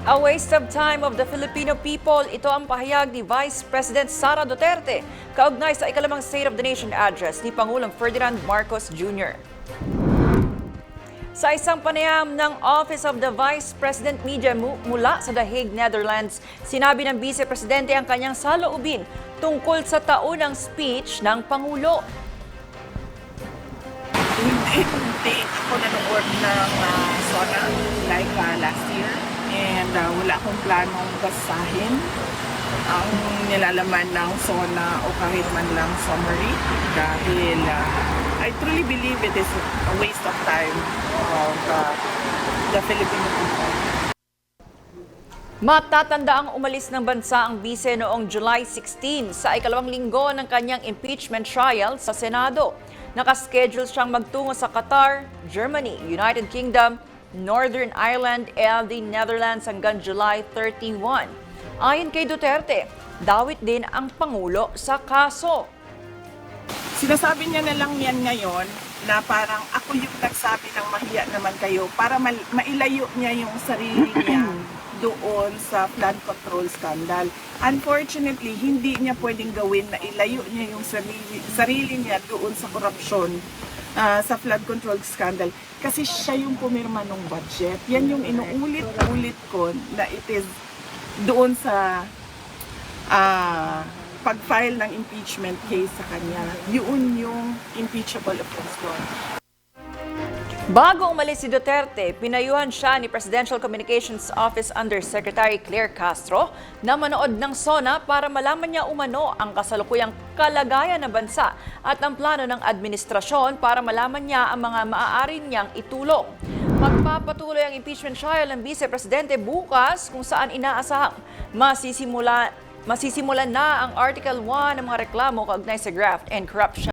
A waste of time of the Filipino people, ito ang pahayag ni Vice President Sara Duterte kaugnay sa ikalimang State of the Nation address ni Pangulong Ferdinand Marcos Jr. Sa isang panayam ng Office of the Vice President Media mula sa The Hague, Netherlands, sinabi ng Vice Presidente ang kanyang saloobin tungkol sa taunang speech ng Pangulo. Hindi ako nanood ng SONA like last year and wala akong planong basahin ang nilalaman ng SONA o kahit man lang summary dahil I truly believe it is a waste of time of the Filipino people. Matatanda ang umalis ng bansa ang bise noong July 16 sa ikalawang linggo ng kanyang impeachment trial sa Senado. Nakaschedule siyang magtungo sa Qatar, Germany, United Kingdom, Northern Ireland and the Netherlands hanggang July 31. Ayon kay Duterte, dawit din ang Pangulo sa kaso. Sinasabi niya na lang yan ngayon na parang ako yung nagsabi ng mahiya naman kayo para mailayo niya yung sarili niya doon sa flood control scandal. Unfortunately, hindi niya pwedeng gawin na ilayo niya yung sarili niya doon sa korupsyon sa flood control scandal kasi siya yung pumirma ng budget. Yan yung inuulit-ulit ko na it is doon sa pag-file ng impeachment case sa kanya. Yun yung impeachable offense doon. Bago umalis si Duterte, pinayuhan siya ni Presidential Communications Office Undersecretary Claire Castro na manood ng SONA para malaman niya umano ang kasalukuyang kalagayan ng bansa at ang plano ng administrasyon para malaman niya ang mga maaari niyang itulong. Magpapatuloy ang impeachment trial ng Vice Presidente bukas kung saan inaasahang masisimulan na ang Article 1 ng mga reklamo kaugnay sa graft and corruption.